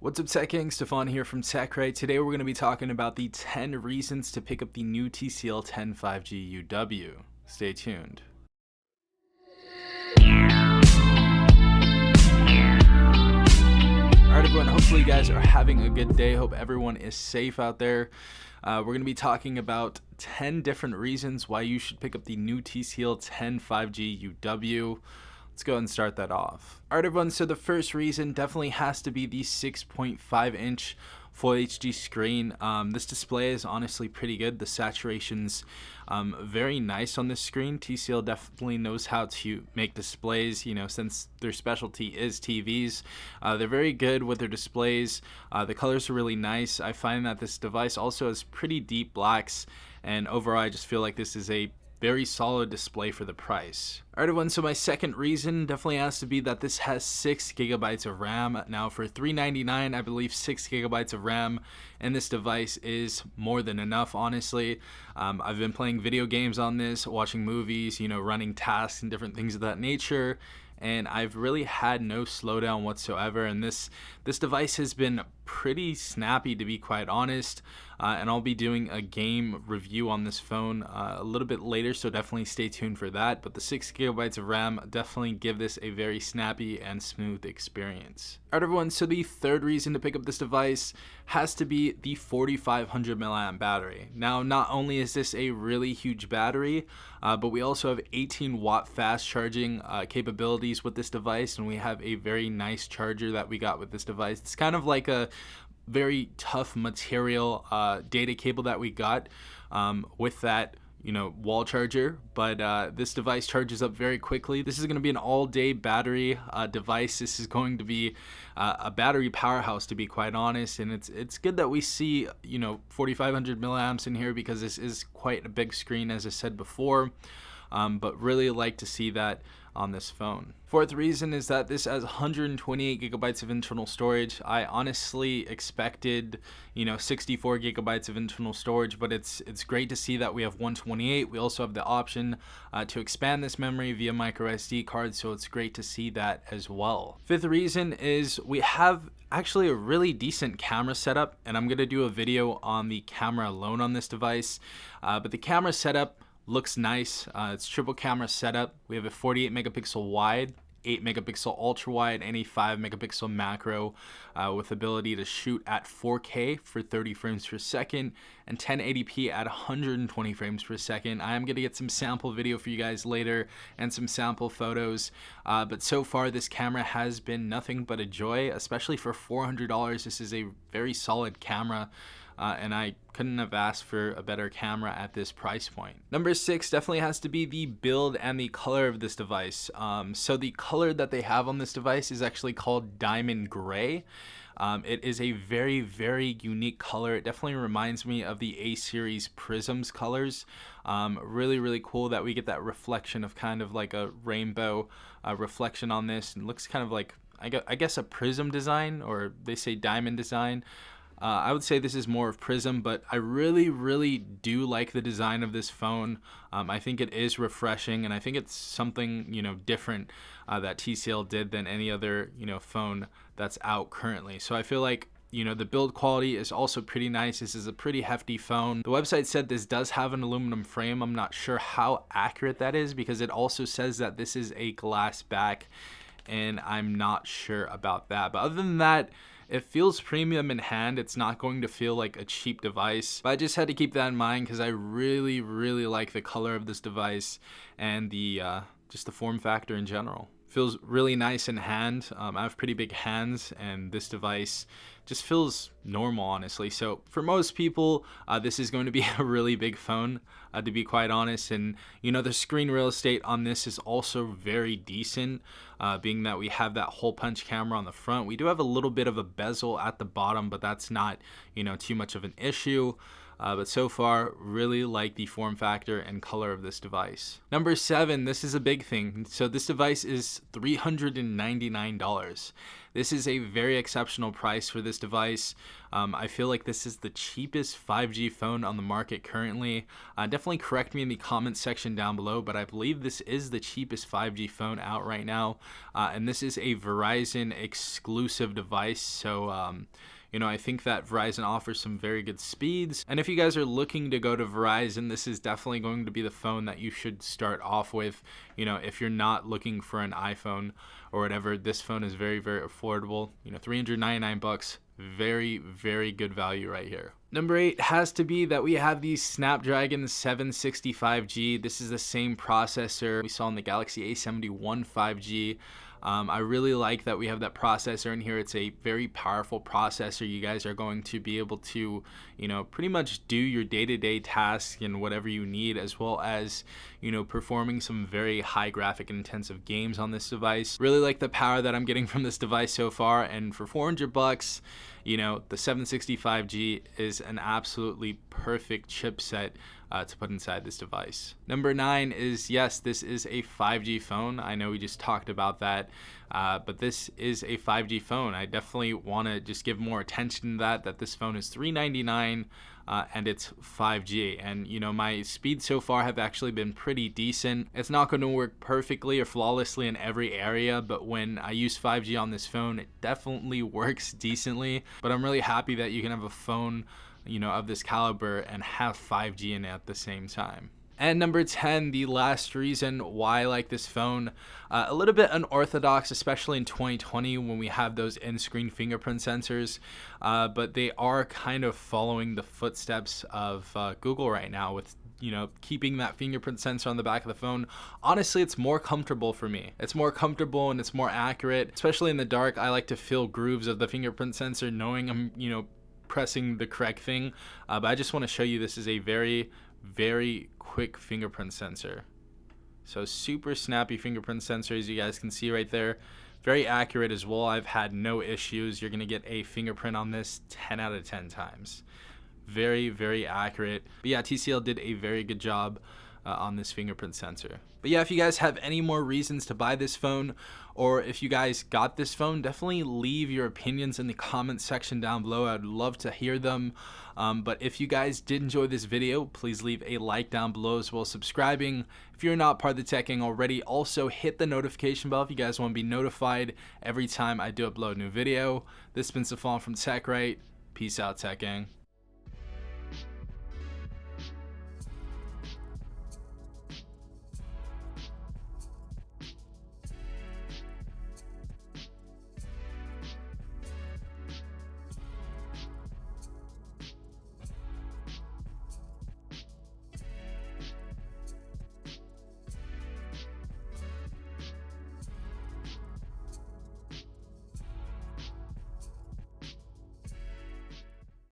What's up, Tech Gang? Stefan here from TechRight. Today we're going to be talking about the 10 reasons to pick up the new TCL 10 5G UW. Stay tuned. Alright everyone, hopefully you guys are having a good day. Hope everyone is safe out there. We're going to be talking about 10 different reasons why you should pick up the new TCL 10 5G UW. Let's go ahead and start that off. Alright everyone, so the first reason definitely has to be the 6.5 inch Full HD screen. This display is honestly pretty good. The saturation's very nice on this screen. TCL definitely knows how to make displays, since their specialty is TVs. They're very good with their displays. The colors are really nice. I find that this device also has pretty deep blacks, and overall I just feel like this is a very solid display for the price. Alright everyone, so my second reason definitely has to be that this has 6 gigabytes of RAM. Now for $399, I believe 6 gigabytes of RAM and this device is more than enough, honestly. I've been playing video games on this, watching movies, running tasks and different things of that nature, and I've really had no slowdown whatsoever, and this device has been pretty snappy, to be quite honest. And I'll be doing a game review on this phone a little bit later, so definitely stay tuned for that. But the 6 gigabytes of RAM definitely give this a very snappy and smooth experience. Alright everyone, so the third reason to pick up this device has to be the 4500 milliamp battery. Now, not only is this a really huge battery, but we also have 18 watt fast charging capabilities with this device, and we have a very nice charger that we got with this device. It's kind of like a very tough material data cable that we got with that wall charger, but this device charges up very quickly. This is going to be an all-day battery device. This is going to be a battery powerhouse, to be quite honest, and it's good that we see 4500 milliamps in here, because this is quite a big screen, as I said before. But really like to see that on this phone. Fourth reason is that this has 128 gigabytes of internal storage. I honestly expected 64 gigabytes of internal storage, but it's great to see that we have 128. We also have the option to expand this memory via micro SD card, so it's great to see that as well. Fifth reason is we have actually a really decent camera setup, and I'm going to do a video on the camera alone on this device, but the camera setup looks nice. It's triple camera setup. We have a 48 megapixel wide, 8 megapixel ultra wide, and a 5 megapixel macro with ability to shoot at 4K for 30 frames per second and 1080p at 120 frames per second. I am going to get some sample video for you guys later and some sample photos, but so far this camera has been nothing but a joy, especially for $400. This is a very solid camera. And I couldn't have asked for a better camera at this price point. Number 6 definitely has to be the build and the color of this device. So the color that they have on this device is actually called Diamond Gray. It is a very, very unique color. It definitely reminds me of the A-series Prisms colors. Really, really cool that we get that reflection of kind of like a rainbow reflection on this. It looks kind of like, I guess, a prism design, or they say diamond design. I would say this is more of Prism, but I really, really do like the design of this phone. I think it is refreshing, and I think it's something different that TCL did than any other phone that's out currently. So I feel like the build quality is also pretty nice. This is a pretty hefty phone. The website said this does have an aluminum frame. I'm not sure how accurate that is, because it also says that this is a glass back, and I'm not sure about that. But other than that, it feels premium in hand. It's not going to feel like a cheap device, but I just had to keep that in mind because I really, really like the color of this device and the just the form factor in general. Feels really nice in hand. I have pretty big hands, and this device just feels normal, honestly. So for most people, this is going to be a really big phone, to be quite honest. And the screen real estate on this is also very decent, being that we have that hole punch camera on the front. We do have a little bit of a bezel at the bottom, but that's not too much of an issue. But so far, really like the form factor and color of this device. Number 7, this is a big thing. So this device is $399. This is a very exceptional price for this device. I feel like this is the cheapest 5G phone on the market currently. Definitely correct me in the comments section down below, but I believe this is the cheapest 5G phone out right now. And this is a Verizon exclusive device. So, I think that Verizon offers some very good speeds. And if you guys are looking to go to Verizon, this is definitely going to be the phone that you should start off with. If you're not looking for an iPhone or whatever, this phone is very, very affordable. $399. Very, very good value right here. Number 8 has to be that we have the Snapdragon 765G. This is the same processor we saw in the Galaxy A71 5G. I really like that we have that processor in here. It's a very powerful processor. You guys are going to be able to, pretty much do your day-to-day tasks and whatever you need, as well as, performing some very high graphic intensive games on this device. Really like the power that I'm getting from this device so far, and for $400, the 765G is an absolutely perfect chipset to put inside this device. Number 9 is, yes, this is a 5G phone. I know we just talked about that, but this is a 5G phone. I definitely want to just give more attention to that this phone is $399 and it's 5G. And my speeds so far have actually been pretty decent. It's not going to work perfectly or flawlessly in every area, but when I use 5G on this phone, it definitely works decently. But I'm really happy that you can have a phone of this caliber and have 5G in it at the same time. And number 10, the last reason why I like this phone, a little bit unorthodox, especially in 2020 when we have those in-screen fingerprint sensors, but they are kind of following the footsteps of Google right now with keeping that fingerprint sensor on the back of the phone. Honestly, it's more comfortable for me. It's more comfortable and it's more accurate, especially in the dark. I like to feel grooves of the fingerprint sensor, knowing I'm, pressing the correct thing. But I just want to show you this is a very, very quick fingerprint sensor. So super snappy fingerprint sensor, as you guys can see right there. Very accurate as well. I've had no issues. You're going to get a fingerprint on this 10 out of 10 times. Very, very accurate. But yeah, TCL did a very good job on this fingerprint sensor. But yeah, if you guys have any more reasons to buy this phone, or if you guys got this phone, definitely leave your opinions in the comments section down below. I'd love to hear them. But if you guys did enjoy this video, please leave a like down below, as well as subscribing. If you're not part of the Tech Gang already, also hit the notification bell if you guys want to be notified every time I do upload a new video. This has been Safon from TechRight. Peace out, Tech Gang.